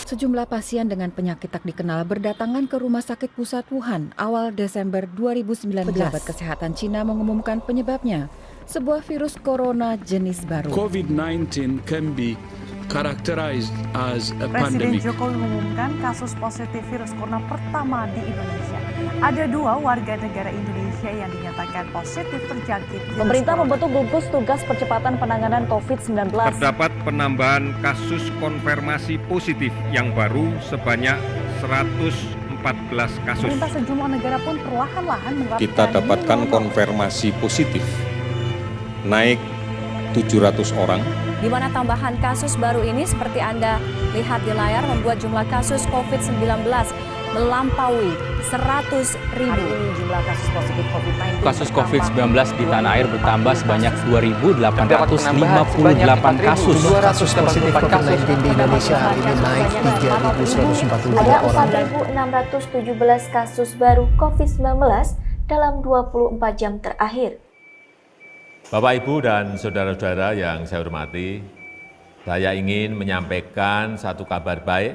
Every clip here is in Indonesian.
Sejumlah pasien dengan penyakit tak dikenal berdatangan ke Rumah Sakit Pusat Wuhan awal Desember 2019. Pejabat kesehatan Cina mengumumkan penyebabnya, sebuah virus corona jenis baru. COVID-19 can be characterized as a Presiden pandemic. Jokowi mengumumkan kasus positif virus corona pertama di Indonesia. Ada 2 warga negara Indonesia yang dinyatakan positif terjangkit virus Pemerintah corona. membentuk gugus tugas percepatan penanganan COVID-19. Terdapat penambahan kasus konfirmasi positif yang baru sebanyak 114 kasus. Pemerintah sejumlah negara pun perlahan-lahan menerapkan Kita dapatkan new normal. konfirmasi positif naik 700 orang. Di mana tambahan kasus baru ini seperti Anda lihat di layar membuat jumlah kasus COVID-19 melampaui 100.000. Hari ini jumlah kasus positif COVID-19 Kasus COVID-19 di tanah air bertambah sebanyak 2.858 kasus. Kasus positif COVID-19 di Indonesia hari ini naik 3.142 Ada orang. 4.617 kasus baru COVID-19 dalam 24 jam terakhir. Bapak, Ibu, dan saudara-saudara yang saya hormati, saya ingin menyampaikan satu kabar baik,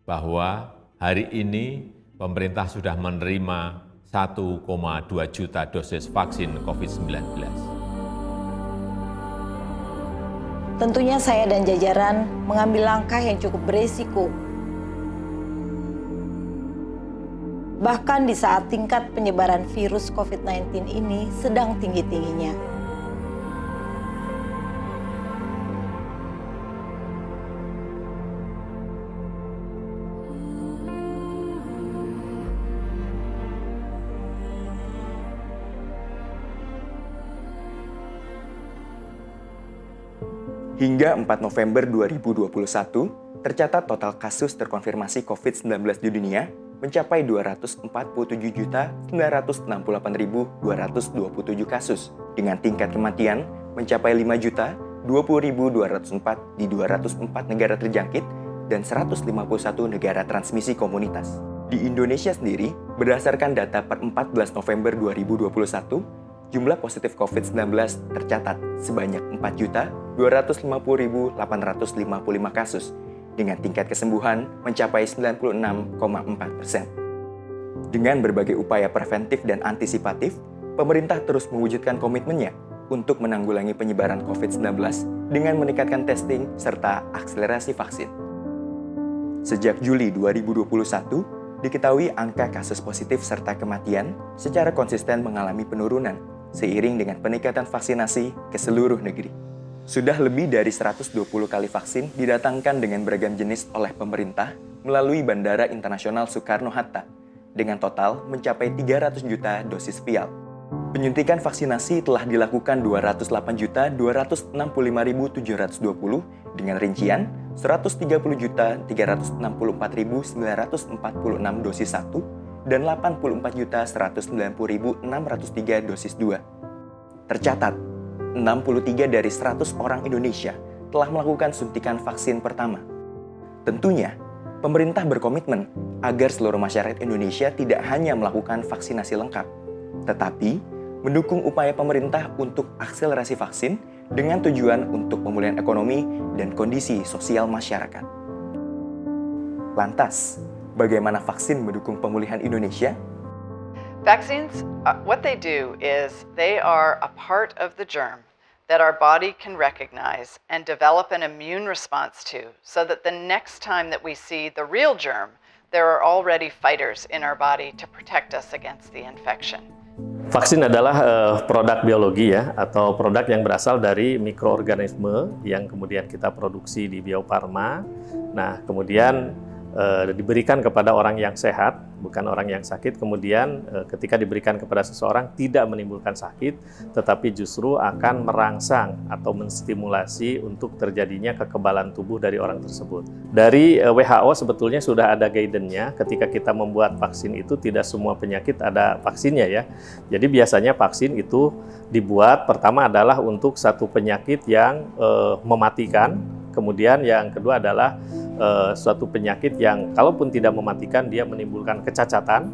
bahwa hari ini pemerintah sudah menerima 1,2 juta dosis vaksin COVID-19. Tentunya saya dan jajaran mengambil langkah yang cukup beresiko. Bahkan di saat tingkat penyebaran virus COVID-19 ini sedang tinggi-tingginya. Hingga 4 November 2021, tercatat total kasus terkonfirmasi COVID-19 di dunia mencapai 247.968.227 kasus, dengan tingkat kematian mencapai 5.020.204 di 204 negara terjangkit dan 151 negara transmisi komunitas. Di Indonesia sendiri, berdasarkan data per 14 November 2021, jumlah positif COVID-19 tercatat sebanyak 4.250.855 kasus, dengan tingkat kesembuhan mencapai 96,4%. Dengan berbagai upaya preventif dan antisipatif, pemerintah terus mewujudkan komitmennya untuk menanggulangi penyebaran COVID-19 dengan meningkatkan testing serta akselerasi vaksin. Sejak Juli 2021, diketahui angka kasus positif serta kematian secara konsisten mengalami penurunan seiring dengan peningkatan vaksinasi ke seluruh negeri. Sudah lebih dari 120 kali vaksin didatangkan dengan beragam jenis oleh pemerintah melalui Bandara Internasional Soekarno-Hatta, dengan total mencapai 300 juta dosis vial. Penyuntikan vaksinasi telah dilakukan 208.265.720 dengan rincian 130.364.946 dosis 1 dan 84.190.603 dosis 2. Tercatat, 63 dari 100 orang Indonesia telah melakukan suntikan vaksin pertama. Tentunya, pemerintah berkomitmen agar seluruh masyarakat Indonesia tidak hanya melakukan vaksinasi lengkap, tetapi mendukung upaya pemerintah untuk akselerasi vaksin dengan tujuan untuk pemulihan ekonomi dan kondisi sosial masyarakat. Lantas, bagaimana vaksin mendukung pemulihan Indonesia? Vaccines, what they do is they are a part of the germ that our body can recognize and develop an immune response to, so that the next time that we see the real germ, there are already fighters in our body to protect us against the infection. Vaksin adalah produk biologi ya, atau produk yang berasal dari mikroorganisme yang kemudian kita produksi di Bio Farma. Nah, kemudian diberikan kepada orang yang sehat, bukan orang yang sakit. Kemudian ketika diberikan kepada seseorang tidak menimbulkan sakit, tetapi justru akan merangsang atau menstimulasi untuk terjadinya kekebalan tubuh dari orang tersebut. Dari WHO sebetulnya sudah ada guidance-nya, ketika kita membuat vaksin itu tidak semua penyakit ada vaksinnya ya. Jadi biasanya vaksin itu dibuat pertama adalah untuk satu penyakit yang mematikan, kemudian yang kedua adalah suatu penyakit yang kalaupun tidak mematikan dia menimbulkan kecacatan.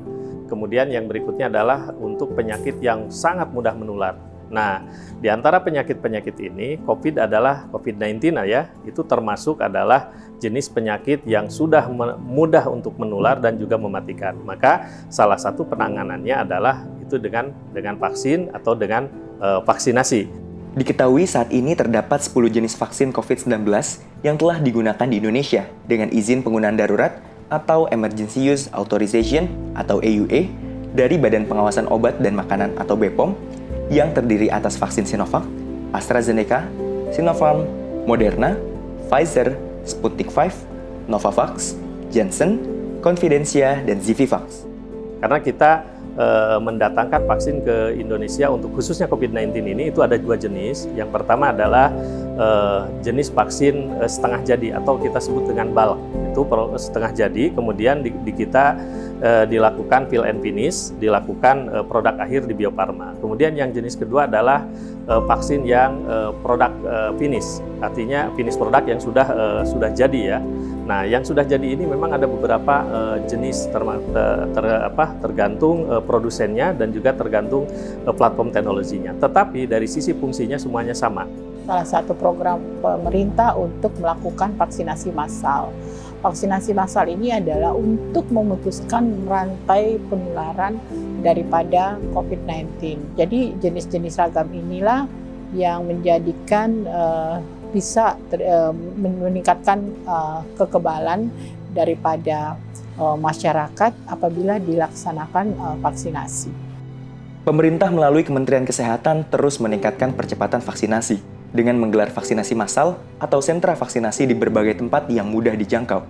Kemudian yang berikutnya adalah untuk penyakit yang sangat mudah menular. Nah, di antara penyakit-penyakit ini, COVID-19 ya, itu termasuk adalah jenis penyakit yang sudah mudah untuk menular dan juga mematikan. Maka salah satu penanganannya adalah itu dengan vaksin atau dengan vaksinasi. Diketahui saat ini terdapat 10 jenis vaksin COVID-19 yang telah digunakan di Indonesia dengan izin penggunaan darurat atau Emergency Use Authorization atau EUA dari Badan Pengawasan Obat dan Makanan atau BPOM yang terdiri atas vaksin Sinovac, AstraZeneca, Sinopharm, Moderna, Pfizer, Sputnik V, Novavax, Janssen, Confidencia, dan Zivivax. Karena kita mendatangkan vaksin ke Indonesia untuk khususnya COVID-19 ini itu ada 2 jenis. Yang pertama adalah jenis vaksin setengah jadi atau kita sebut dengan bulk. Itu setengah jadi, kemudian di kita dilakukan fill and finish, dilakukan produk akhir di Bio Farma. Kemudian yang jenis kedua adalah vaksin yang produk finish, artinya finish produk yang sudah jadi ya. Nah, yang sudah jadi ini memang ada beberapa jenis tergantung produsennya dan juga tergantung platform teknologinya. Tetapi dari sisi fungsinya semuanya sama. Salah satu program pemerintah untuk melakukan vaksinasi massal. Vaksinasi massal ini adalah untuk memutuskan rantai penularan daripada COVID-19. Jadi jenis-jenis ragam inilah yang menjadikan bisa meningkatkan kekebalan daripada masyarakat apabila dilaksanakan vaksinasi. Pemerintah melalui Kementerian Kesehatan terus meningkatkan percepatan vaksinasi dengan menggelar vaksinasi massal atau sentra vaksinasi di berbagai tempat yang mudah dijangkau,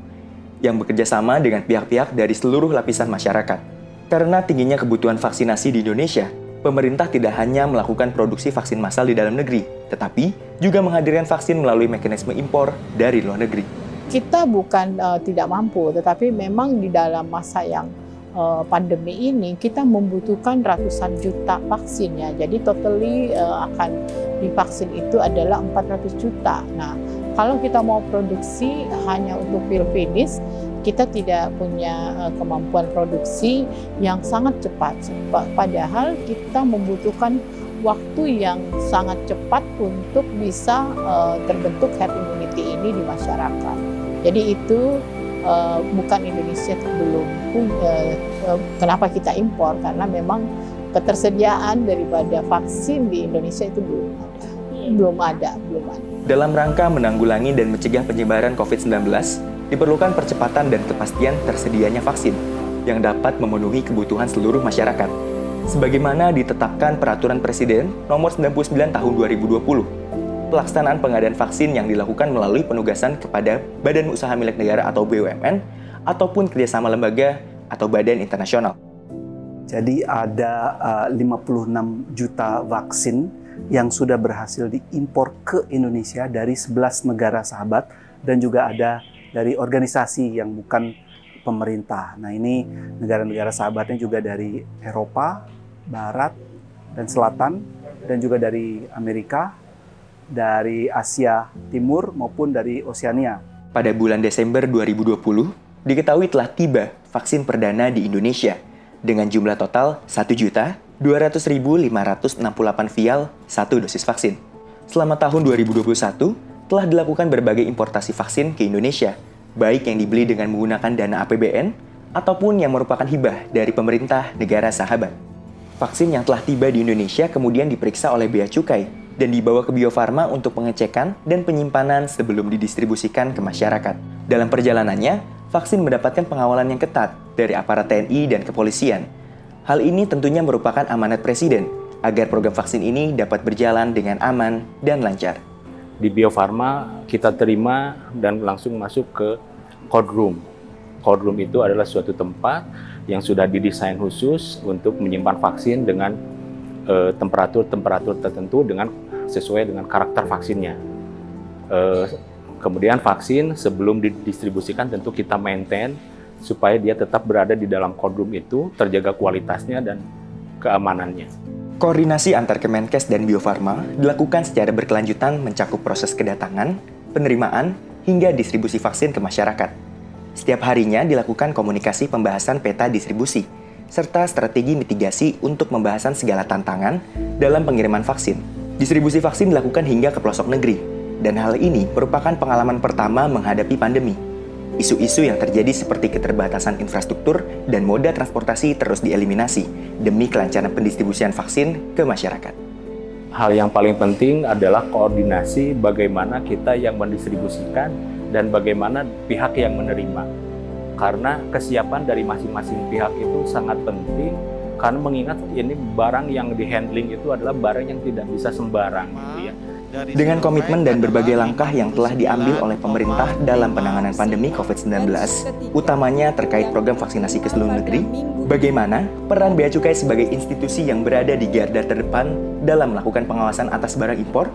yang bekerja sama dengan pihak-pihak dari seluruh lapisan masyarakat. Karena tingginya kebutuhan vaksinasi di Indonesia, pemerintah tidak hanya melakukan produksi vaksin massal di dalam negeri, tetapi juga menghadirkan vaksin melalui mekanisme impor dari luar negeri. Kita bukan tidak mampu, tetapi memang di dalam masa yang pandemi ini kita membutuhkan ratusan juta vaksin ya. Jadi totally akan divaksin itu adalah 400 juta. Nah, kalau kita mau produksi hanya untuk fill finish, kita tidak punya kemampuan produksi yang sangat cepat. Padahal kita membutuhkan waktu yang sangat cepat untuk bisa terbentuk herd immunity ini di masyarakat. Jadi itu bukan Indonesia belum kenapa kita impor, karena memang ketersediaan daripada vaksin di Indonesia itu belum ada. Dalam rangka menanggulangi dan mencegah penyebaran COVID-19, diperlukan percepatan dan kepastian tersedianya vaksin yang dapat memenuhi kebutuhan seluruh masyarakat. Sebagaimana ditetapkan Peraturan Presiden Nomor 99 Tahun 2020, pelaksanaan pengadaan vaksin yang dilakukan melalui penugasan kepada Badan Usaha Milik Negara atau BUMN ataupun kerjasama lembaga atau badan internasional. Jadi ada 56 juta vaksin yang sudah berhasil diimpor ke Indonesia dari 11 negara sahabat dan juga ada dari organisasi yang bukan pemerintah. Nah, ini negara-negara sahabatnya juga dari Eropa, Barat, dan Selatan, dan juga dari Amerika, dari Asia Timur, maupun dari Oseania. Pada bulan Desember 2020, diketahui telah tiba vaksin perdana di Indonesia dengan jumlah total 1.200.568 vial 1 dosis vaksin. Selama tahun 2021, telah dilakukan berbagai importasi vaksin ke Indonesia, baik yang dibeli dengan menggunakan dana APBN ataupun yang merupakan hibah dari pemerintah negara sahabat. Vaksin yang telah tiba di Indonesia kemudian diperiksa oleh Bea Cukai dan dibawa ke Bio Farma untuk pengecekan dan penyimpanan sebelum didistribusikan ke masyarakat. Dalam perjalanannya, vaksin mendapatkan pengawalan yang ketat dari aparat TNI dan kepolisian. Hal ini tentunya merupakan amanat Presiden agar program vaksin ini dapat berjalan dengan aman dan lancar. Di Bio Farma kita terima dan langsung masuk ke cold room. Cold room itu adalah suatu tempat yang sudah didesain khusus untuk menyimpan vaksin dengan temperatur tertentu sesuai dengan karakter vaksinnya. Kemudian vaksin sebelum didistribusikan tentu kita maintain supaya dia tetap berada di dalam cold room itu, terjaga kualitasnya dan keamanannya. Koordinasi antar Kemenkes dan Bio Farma dilakukan secara berkelanjutan mencakup proses kedatangan, penerimaan, hingga distribusi vaksin ke masyarakat. Setiap harinya dilakukan komunikasi pembahasan peta distribusi, serta strategi mitigasi untuk pembahasan segala tantangan dalam pengiriman vaksin. Distribusi vaksin dilakukan hingga ke pelosok negeri, dan hal ini merupakan pengalaman pertama menghadapi pandemi. Isu-isu yang terjadi seperti keterbatasan infrastruktur dan moda transportasi terus dieliminasi demi kelancaran pendistribusian vaksin ke masyarakat. Hal yang paling penting adalah koordinasi bagaimana kita yang mendistribusikan dan bagaimana pihak yang menerima. Karena kesiapan dari masing-masing pihak itu sangat penting, karena mengingat ini barang yang dihandling itu adalah barang yang tidak bisa sembarang. Gitu ya. Dengan komitmen dan berbagai langkah yang telah diambil oleh pemerintah dalam penanganan pandemi COVID-19, utamanya terkait program vaksinasi ke seluruh negeri, bagaimana peran Bea Cukai sebagai institusi yang berada di garda terdepan dalam melakukan pengawasan atas barang impor?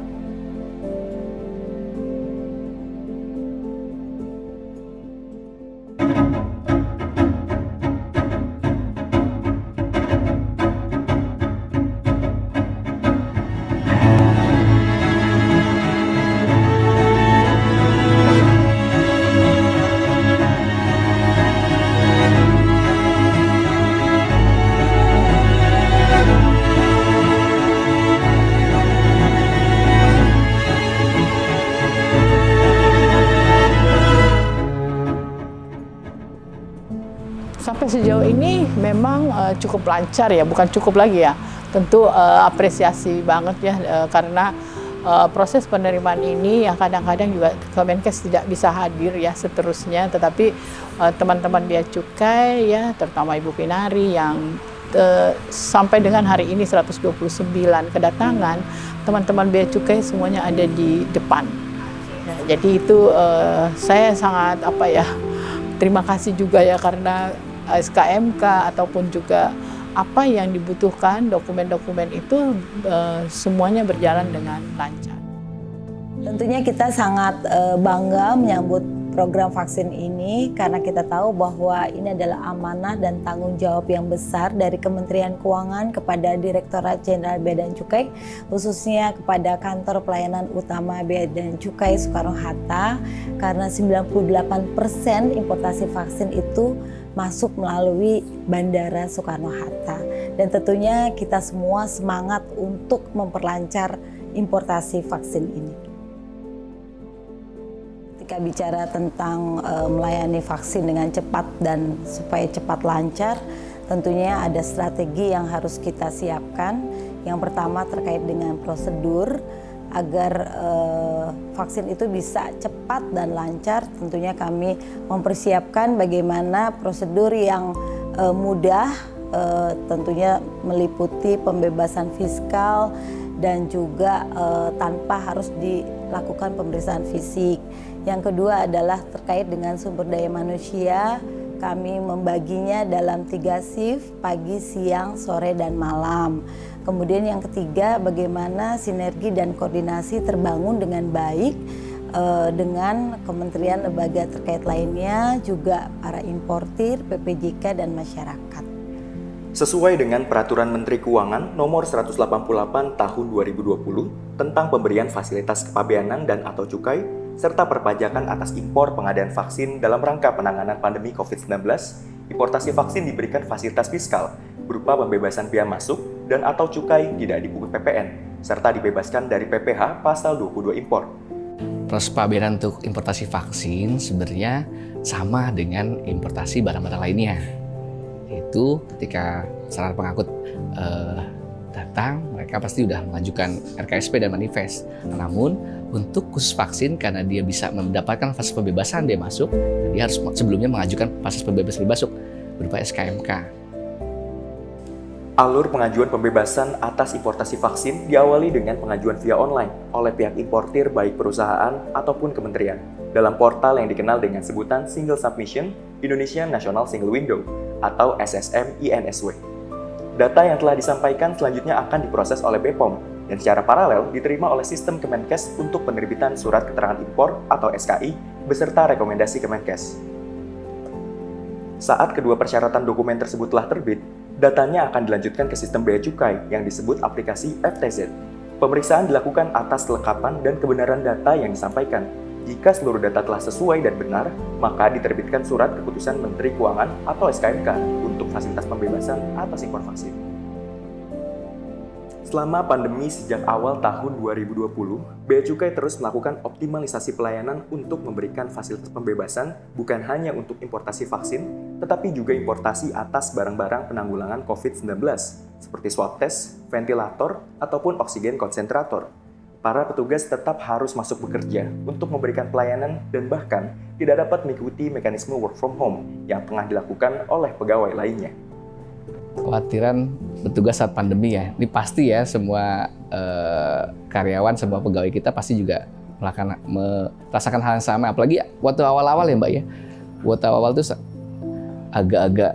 Sampai sejauh ini memang cukup lancar ya, bukan cukup lagi ya. Tentu apresiasi banget ya karena proses penerimaan ini yang kadang-kadang juga Kemenkes tidak bisa hadir ya seterusnya, tetapi teman-teman Bea Cukai ya, terutama Ibu Pinari yang sampai dengan hari ini 129 kedatangan, teman-teman Bea Cukai semuanya ada di depan. Nah, jadi itu saya sangat terima kasih juga ya karena SKMK ataupun juga apa yang dibutuhkan dokumen-dokumen itu semuanya berjalan dengan lancar. Tentunya kita sangat bangga menyambut program vaksin ini karena kita tahu bahwa ini adalah amanah dan tanggung jawab yang besar dari Kementerian Keuangan kepada Direktorat Jenderal Bea dan Cukai, khususnya kepada Kantor Pelayanan Utama Bea dan Cukai Soekarno-Hatta, karena 98% importasi vaksin itu masuk melalui Bandara Soekarno-Hatta. Dan tentunya kita semua semangat untuk memperlancar importasi vaksin ini. Ketika bicara tentang melayani vaksin dengan cepat dan supaya cepat lancar, tentunya ada strategi yang harus kita siapkan. Yang pertama terkait dengan prosedur agar vaksin itu bisa cepat dan lancar. Tentunya kami mempersiapkan bagaimana prosedur yang mudah, tentunya meliputi pembebasan fiskal dan juga tanpa harus dilakukan pemeriksaan fisik. Yang kedua adalah terkait dengan sumber daya manusia. Kami membaginya dalam 3 shift, pagi, siang, sore, dan malam. Kemudian yang ketiga, bagaimana sinergi dan koordinasi terbangun dengan baik dengan kementerian lembaga terkait lainnya, juga para importir, PPJK, dan masyarakat. Sesuai dengan Peraturan Menteri Keuangan Nomor 188 Tahun 2020 tentang pemberian fasilitas kepabeanan dan atau cukai, serta perpajakan atas impor pengadaan vaksin dalam rangka penanganan pandemi COVID-19, importasi vaksin diberikan fasilitas fiskal berupa pembebasan bea masuk dan atau cukai tidak dipungut PPN, serta dibebaskan dari PPh pasal 22 impor. Proses pabeanan untuk importasi vaksin sebenarnya sama dengan importasi barang-barang lainnya. Itu ketika syarat pengangkut datang, mereka pasti sudah mengajukan RKSP dan manifest. Namun untuk khusus vaksin, karena dia bisa mendapatkan fasilitas pembebasan bea masuk, dia harus sebelumnya mengajukan fasilitas pembebasan bea masuk berupa SKMK. Alur pengajuan pembebasan atas importasi vaksin diawali dengan pengajuan via online oleh pihak importir baik perusahaan ataupun kementerian dalam portal yang dikenal dengan sebutan Single Submission Indonesia National Single Window atau SSM INSW. Data yang telah disampaikan selanjutnya akan diproses oleh BPOM dan secara paralel diterima oleh sistem Kemenkes untuk penerbitan surat keterangan impor atau SKI beserta rekomendasi Kemenkes. Saat kedua persyaratan dokumen tersebut telah terbit, datanya akan dilanjutkan ke sistem bea cukai yang disebut aplikasi FTZ. Pemeriksaan dilakukan atas kelengkapan dan kebenaran data yang disampaikan. Jika seluruh data telah sesuai dan benar, maka diterbitkan surat keputusan Menteri Keuangan atau SKMK untuk fasilitas pembebasan atas impor vaksin. Selama pandemi sejak awal tahun 2020, Bea Cukai terus melakukan optimalisasi pelayanan untuk memberikan fasilitas pembebasan bukan hanya untuk importasi vaksin, tetapi juga importasi atas barang-barang penanggulangan COVID-19, seperti swab test, ventilator, ataupun oksigen konsentrator. Para petugas tetap harus masuk bekerja untuk memberikan pelayanan dan bahkan tidak dapat mengikuti mekanisme work from home yang tengah dilakukan oleh pegawai lainnya. Kekhawatiran petugas saat pandemi ya, ini pasti ya semua karyawan, semua pegawai kita pasti juga merasakan hal yang sama. Apalagi waktu awal-awal ya Mbak ya, waktu awal tuh agak-agak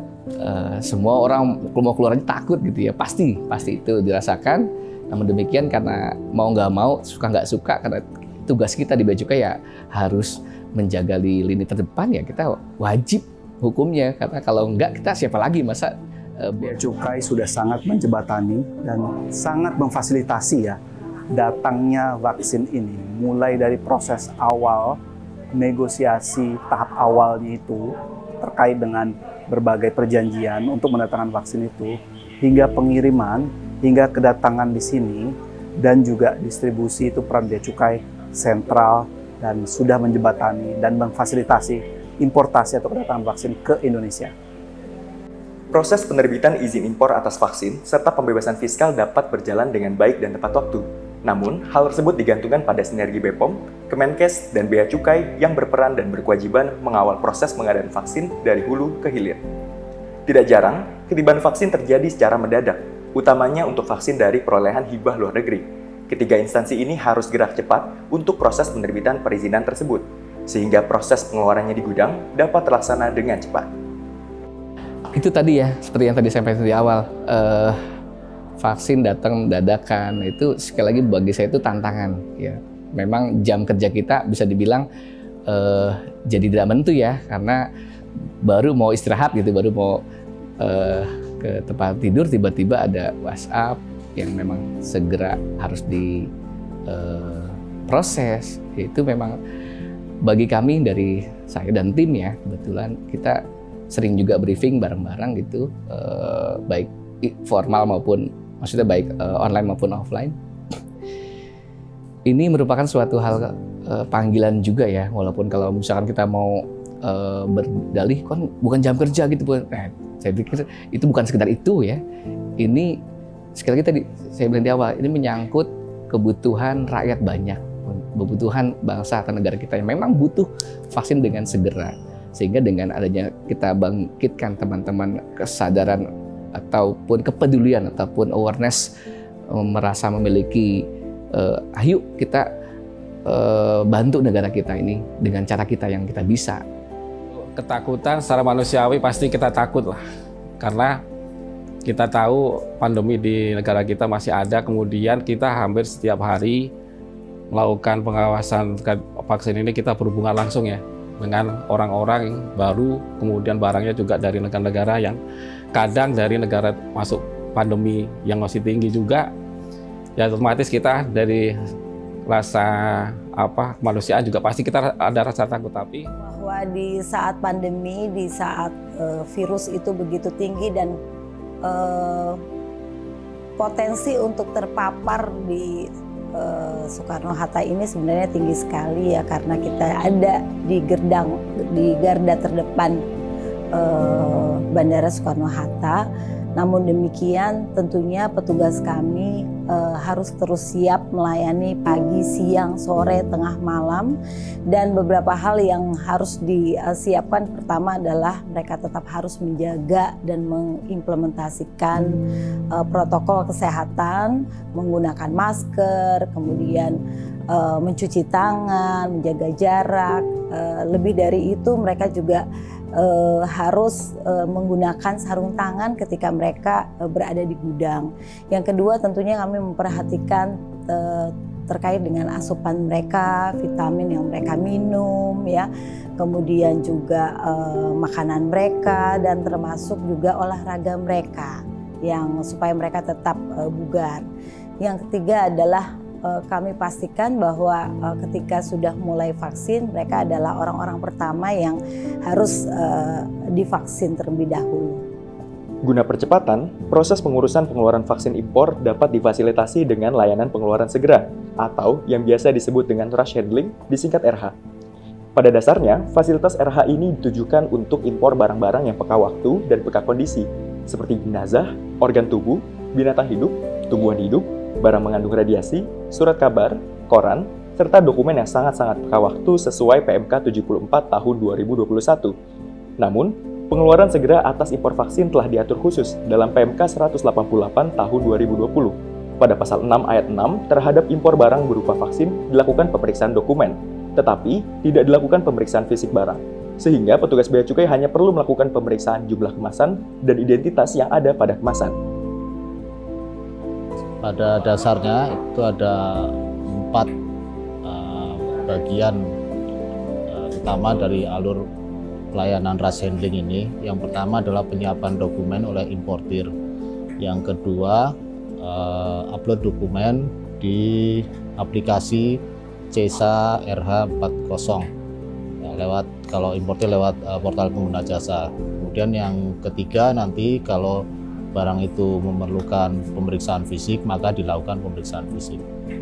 semua orang mau keluar aja takut gitu ya, pasti itu dirasakan. Namun demikian karena mau nggak mau, suka nggak suka, karena tugas kita di Bea Cukai ya harus menjaga di lini terdepan ya, kita wajib hukumnya, karena kalau nggak kita siapa lagi masa. Bea Cukai sudah sangat menjembatani dan sangat memfasilitasi ya datangnya vaksin ini, mulai dari proses awal, negosiasi tahap awalnya itu terkait dengan berbagai perjanjian untuk mendatangkan vaksin itu, hingga pengiriman, hingga kedatangan di sini, dan juga distribusi itu peran Bea Cukai sentral dan sudah menjembatani dan memfasilitasi importasi atau kedatangan vaksin ke Indonesia. Proses penerbitan izin impor atas vaksin serta pembebasan fiskal dapat berjalan dengan baik dan tepat waktu. Namun, hal tersebut digantungkan pada sinergi BPOM, Kemenkes, dan Bea Cukai yang berperan dan berkewajiban mengawal proses pengadaan vaksin dari hulu ke hilir. Tidak jarang, ketibaan vaksin terjadi secara mendadak, utamanya untuk vaksin dari perolehan hibah luar negeri. Ketiga instansi ini harus gerak cepat untuk proses penerbitan perizinan tersebut, sehingga proses pengeluarannya di gudang dapat terlaksana dengan cepat. Itu tadi ya, seperti yang tadi sampaikan di awal, vaksin datang dadakan, itu sekali lagi bagi saya itu tantangan. Ya, memang jam kerja kita bisa dibilang jadi tidak menentu ya, karena baru mau istirahat gitu, baru mau ke tempat tidur, tiba-tiba ada WhatsApp yang memang segera harus diproses. Itu memang bagi kami dari saya dan tim ya, kebetulan kita sering juga briefing bareng-bareng gitu, baik formal maupun maksudnya baik online maupun offline. Ini merupakan suatu hal panggilan juga ya, walaupun kalau misalkan kita mau berdalih kan bukan jam kerja gitu, saya pikir itu bukan sekedar itu ya. Ini sekali lagi tadi saya bilang di awal, ini menyangkut kebutuhan rakyat banyak, kebutuhan bangsa atau negara kita yang memang butuh vaksin dengan segera. Sehingga dengan adanya kita bangkitkan teman-teman kesadaran ataupun kepedulian ataupun awareness, merasa memiliki ayo kita bantu negara kita ini dengan cara kita yang kita bisa. Ketakutan secara manusiawi pasti kita takut lah, karena kita tahu pandemi di negara kita masih ada, kemudian kita hampir setiap hari melakukan pengawasan terkait vaksin ini, kita berhubungan langsung ya dengan orang-orang yang baru, kemudian barangnya juga dari negara-negara yang kadang dari negara masuk pandemi yang masih tinggi juga, ya otomatis kita dari rasa kemanusiaan juga pasti kita ada rasa takut. Tapi bahwa di saat pandemi, di saat virus itu begitu tinggi dan potensi untuk terpapar di Soekarno-Hatta ini sebenarnya tinggi sekali ya, karena kita ada di garda terdepan Bandara Soekarno-Hatta. Namun demikian tentunya petugas kami harus terus siap melayani pagi, siang, sore, tengah malam, dan beberapa hal yang harus disiapkan. Pertama adalah mereka tetap harus menjaga dan mengimplementasikan protokol kesehatan, menggunakan masker, kemudian mencuci tangan, menjaga jarak. Lebih dari itu mereka juga harus menggunakan sarung tangan ketika mereka berada di gudang. Yang kedua tentunya kami memperhatikan terkait dengan asupan mereka, vitamin yang mereka minum ya, kemudian juga makanan mereka, dan termasuk juga olahraga mereka yang supaya mereka tetap bugar. Yang ketiga adalah kami pastikan bahwa ketika sudah mulai vaksin, mereka adalah orang-orang pertama yang harus divaksin terlebih dahulu. Guna percepatan, proses pengurusan pengeluaran vaksin impor dapat difasilitasi dengan layanan pengeluaran segera atau yang biasa disebut dengan rush handling, disingkat RH. Pada dasarnya, fasilitas RH ini ditujukan untuk impor barang-barang yang peka waktu dan peka kondisi, seperti jenazah, organ tubuh, binatang hidup, tumbuhan hidup, barang mengandung radiasi, surat kabar, koran, serta dokumen yang sangat-sangat peka waktu sesuai PMK 74 tahun 2021. Namun, pengeluaran segera atas impor vaksin telah diatur khusus dalam PMK 188 tahun 2020. Pada pasal 6 ayat 6, terhadap impor barang berupa vaksin dilakukan pemeriksaan dokumen, tetapi tidak dilakukan pemeriksaan fisik barang. Sehingga petugas bea cukai hanya perlu melakukan pemeriksaan jumlah kemasan dan identitas yang ada pada kemasan. Pada dasarnya itu ada 4 bagian utama dari alur pelayanan rush handling ini. Yang pertama adalah penyiapan dokumen oleh importir. Yang kedua, upload dokumen di aplikasi CESA RH40. Ya, kalau importir lewat portal pengguna jasa. Kemudian yang ketiga nanti kalau barang itu memerlukan pemeriksaan fisik, maka dilakukan pemeriksaan fisik.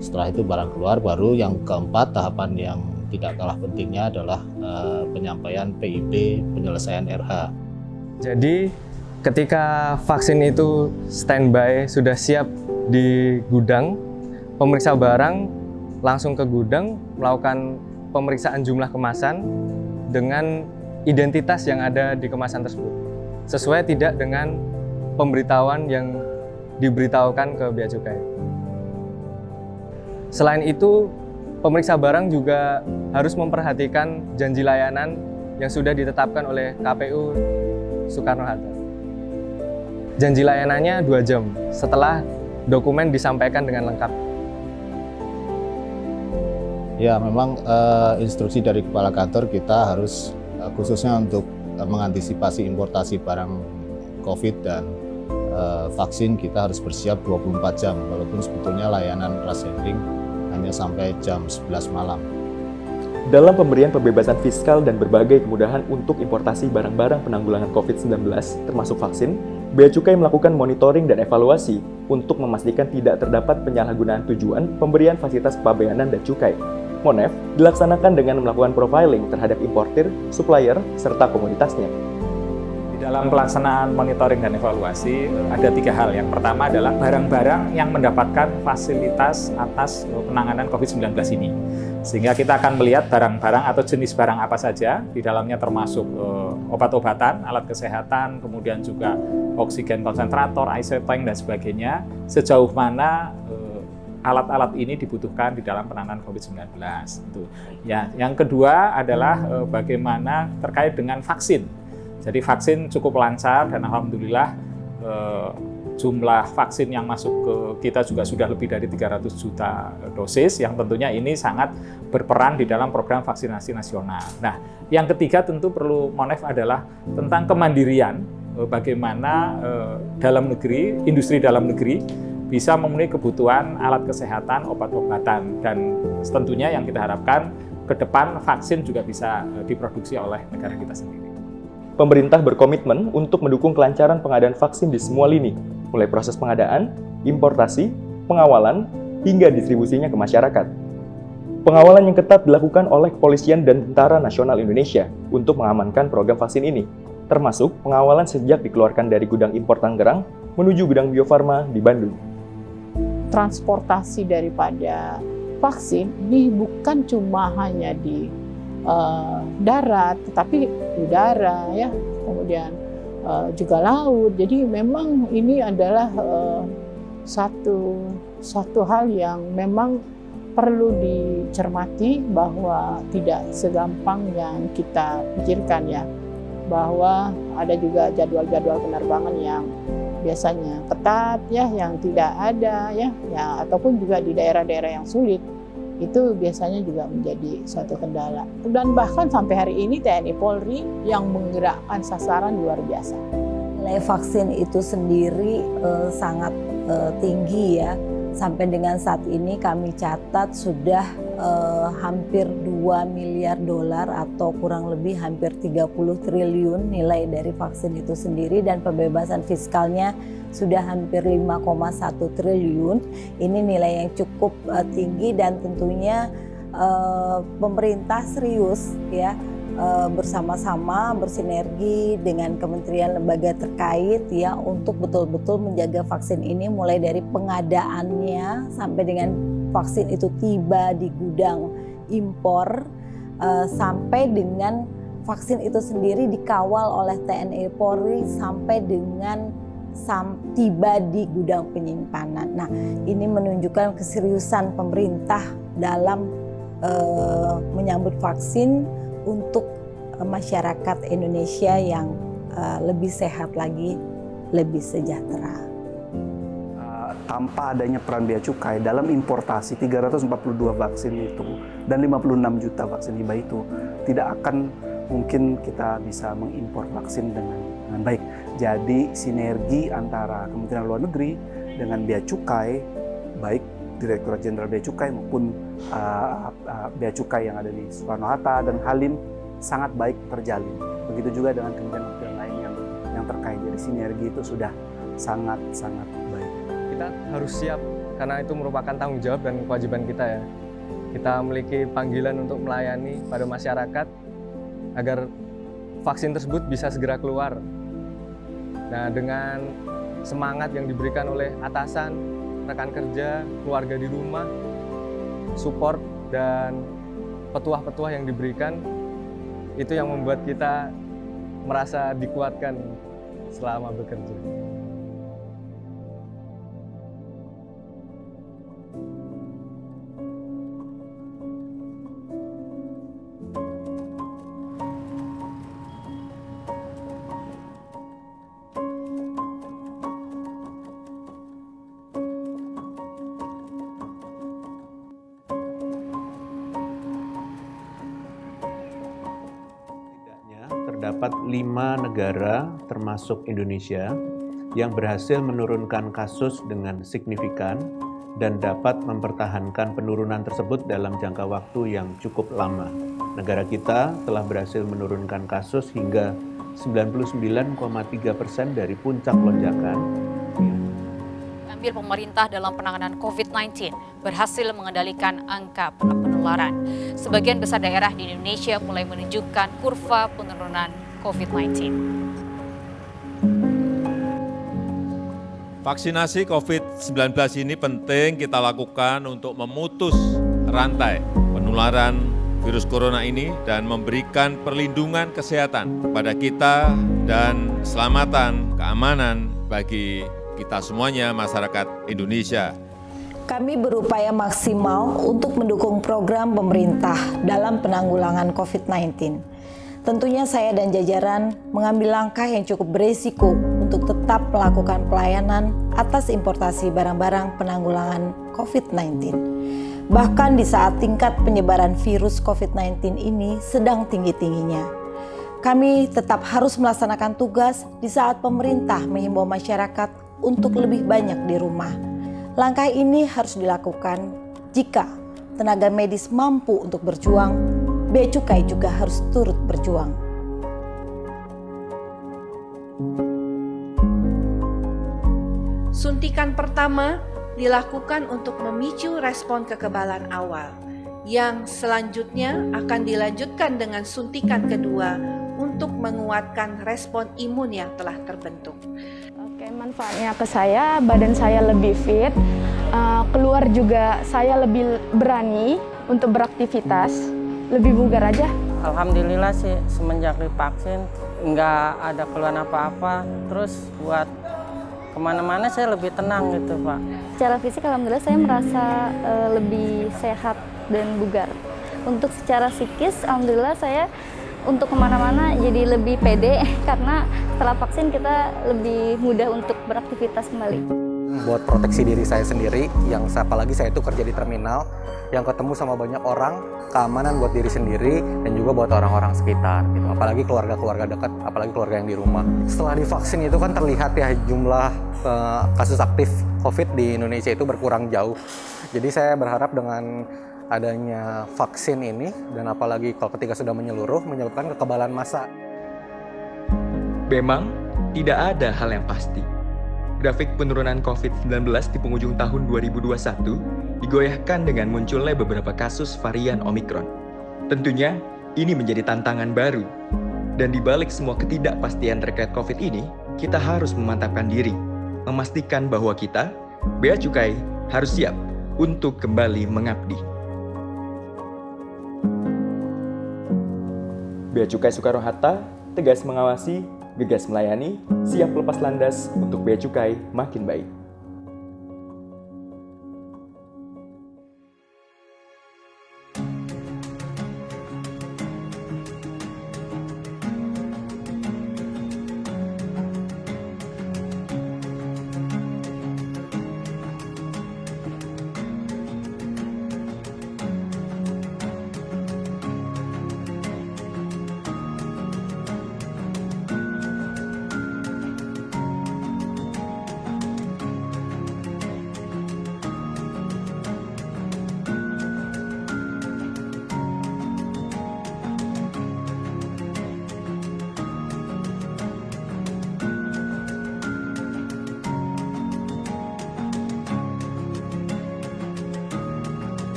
Setelah itu barang keluar, baru yang keempat tahapan yang tidak kalah pentingnya adalah penyampaian PIP penyelesaian RH. Jadi ketika vaksin itu standby sudah siap di gudang, pemeriksa barang langsung ke gudang melakukan pemeriksaan jumlah kemasan dengan identitas yang ada di kemasan tersebut, sesuai tidak dengan pemberitahuan yang diberitahukan ke bea cukai. Selain itu, pemeriksa barang juga harus memperhatikan janji layanan yang sudah ditetapkan oleh KPU Soekarno-Hatta. Janji layanannya 2 jam setelah dokumen disampaikan dengan lengkap. Ya, memang instruksi dari Kepala Kantor kita harus khususnya untuk mengantisipasi importasi barang COVID dan vaksin, kita harus bersiap 24 jam, walaupun sebetulnya layanan rush handling hanya sampai jam 11 malam. Dalam pemberian pembebasan fiskal dan berbagai kemudahan untuk importasi barang-barang penanggulangan COVID-19, termasuk vaksin, Bea Cukai melakukan monitoring dan evaluasi untuk memastikan tidak terdapat penyalahgunaan tujuan pemberian fasilitas pabeanan dan cukai. Monef dilaksanakan dengan melakukan profiling terhadap importir, supplier, serta komoditasnya. Dalam pelaksanaan monitoring dan evaluasi ada 3 hal. Yang pertama adalah barang-barang yang mendapatkan fasilitas atas penanganan COVID-19 ini. Sehingga kita akan melihat barang-barang atau jenis barang apa saja, di dalamnya termasuk obat-obatan, alat kesehatan, kemudian juga oksigen konsentrator, IC tank, dan sebagainya, sejauh mana alat-alat ini dibutuhkan di dalam penanganan COVID-19. Ya, yang kedua adalah bagaimana terkait dengan vaksin. Jadi vaksin cukup lancar dan alhamdulillah jumlah vaksin yang masuk ke kita juga sudah lebih dari 300 juta dosis, yang tentunya ini sangat berperan di dalam program vaksinasi nasional. Nah, yang ketiga tentu perlu Monef adalah tentang kemandirian, bagaimana dalam negeri, industri dalam negeri bisa memenuhi kebutuhan alat kesehatan, obat-obatan, dan tentunya yang kita harapkan ke depan vaksin juga bisa diproduksi oleh negara kita sendiri. Pemerintah berkomitmen untuk mendukung kelancaran pengadaan vaksin di semua lini, mulai proses pengadaan, importasi, pengawalan, hingga distribusinya ke masyarakat. Pengawalan yang ketat dilakukan oleh Kepolisian dan Tentara Nasional Indonesia untuk mengamankan program vaksin ini, termasuk pengawalan sejak dikeluarkan dari gudang impor Tangerang menuju gudang Bio Farma di Bandung. Transportasi daripada vaksin ini bukan cuma hanya di darat, tetapi udara, ya, kemudian juga laut. Jadi memang ini adalah satu hal yang memang perlu dicermati, bahwa tidak segampang yang kita pikirkan, ya, bahwa ada juga jadwal-jadwal penerbangan yang biasanya ketat, ya, yang tidak ada, ya, ataupun juga di daerah-daerah yang sulit. Itu biasanya juga menjadi suatu kendala. Dan bahkan sampai hari ini TNI Polri yang menggerakkan sasaran luar biasa. Nilai vaksin itu sendiri sangat tinggi, ya. Sampai dengan saat ini kami catat sudah hampir 2 miliar dolar atau kurang lebih hampir 30 triliun nilai dari vaksin itu sendiri, dan pembebasan fiskalnya sudah hampir 5,1 triliun. Ini nilai yang cukup tinggi, dan tentunya pemerintah serius ya bersama-sama bersinergi dengan kementerian lembaga terkait ya untuk betul-betul menjaga vaksin ini, mulai dari pengadaannya sampai dengan vaksin itu tiba di gudang impor, sampai dengan vaksin itu sendiri dikawal oleh TNI Polri sampai dengan tiba di gudang penyimpanan. Nah, ini menunjukkan keseriusan pemerintah dalam menyambut vaksin untuk masyarakat Indonesia yang lebih sehat lagi, lebih sejahtera. Tanpa adanya peran bea cukai dalam importasi 342 vaksin itu dan 56 juta vaksin hibah itu, tidak akan mungkin kita bisa mengimpor vaksin dengan baik. Jadi sinergi antara Kementerian Luar Negeri dengan bea cukai, baik Direktorat Jenderal Bea Cukai maupun bea cukai yang ada di Soekarno-Hatta dan Halim sangat baik terjalin. Begitu juga dengan kementerian lain yang terkait. Jadi sinergi itu sudah sangat baik. Kita harus siap karena itu merupakan tanggung jawab dan kewajiban kita ya. Kita memiliki panggilan untuk melayani pada masyarakat agar vaksin tersebut bisa segera keluar. Nah, dengan semangat yang diberikan oleh atasan, rekan kerja, keluarga di rumah, support dan petuah-petuah yang diberikan, itu yang membuat kita merasa dikuatkan selama bekerja. Terdapat 5 negara termasuk Indonesia yang berhasil menurunkan kasus dengan signifikan dan dapat mempertahankan penurunan tersebut dalam jangka waktu yang cukup lama. Negara kita telah berhasil menurunkan kasus hingga 99,3% dari puncak lonjakan. Ambil pemerintah dalam penanganan COVID-19 berhasil mengendalikan angka penularan. Sebagian besar daerah di Indonesia mulai menunjukkan kurva penurunan COVID-19. Vaksinasi COVID-19 ini penting kita lakukan untuk memutus rantai penularan virus corona ini dan memberikan perlindungan kesehatan kepada kita dan keselamatan, keamanan bagi kita semuanya, masyarakat Indonesia. Kami berupaya maksimal untuk mendukung program pemerintah dalam penanggulangan COVID-19. Tentunya saya dan jajaran mengambil langkah yang cukup beresiko untuk tetap melakukan pelayanan atas importasi barang-barang penanggulangan COVID-19. Bahkan di saat tingkat penyebaran virus COVID-19 ini sedang tinggi-tingginya, kami tetap harus melaksanakan tugas di saat pemerintah menghimbau masyarakat untuk lebih banyak di rumah. Langkah ini harus dilakukan jika tenaga medis mampu untuk berjuang, bea cukai juga harus turut berjuang. Suntikan pertama dilakukan untuk memicu respon kekebalan awal, yang selanjutnya akan dilanjutkan dengan suntikan kedua untuk menguatkan respon imun yang telah terbentuk. Manfaatnya ke saya, badan saya lebih fit, keluar juga saya lebih berani untuk beraktivitas, lebih bugar aja. Alhamdulillah sih semenjak divaksin nggak ada keluhan apa-apa, terus buat kemana-mana saya lebih tenang gitu Pak. Secara fisik alhamdulillah saya merasa lebih sehat dan bugar. Untuk secara psikis alhamdulillah saya untuk kemana-mana jadi lebih pede karena setelah vaksin kita lebih mudah untuk beraktivitas kembali. Buat proteksi diri saya sendiri, yang apalagi saya itu kerja di terminal, yang ketemu sama banyak orang, keamanan buat diri sendiri dan juga buat orang-orang sekitar gitu. Apalagi keluarga-keluarga dekat, apalagi keluarga yang di rumah. Setelah divaksin itu kan terlihat ya jumlah kasus aktif COVID di Indonesia itu berkurang jauh. Jadi saya berharap dengan adanya vaksin ini, dan apalagi kalau ketika sudah menyeluruh, menyebabkan kekebalan massa. Memang, tidak ada hal yang pasti. Grafik penurunan COVID-19 di penghujung tahun 2021 digoyahkan dengan munculnya beberapa kasus varian Omikron. Tentunya, ini menjadi tantangan baru. Dan di balik semua ketidakpastian terkait COVID ini, kita harus memantapkan diri, memastikan bahwa kita, Bea Cukai, harus siap untuk kembali mengabdi. Bea Cukai Soekarno-Hatta tegas mengawasi, gegas melayani, siap lepas landas untuk Bea Cukai makin baik.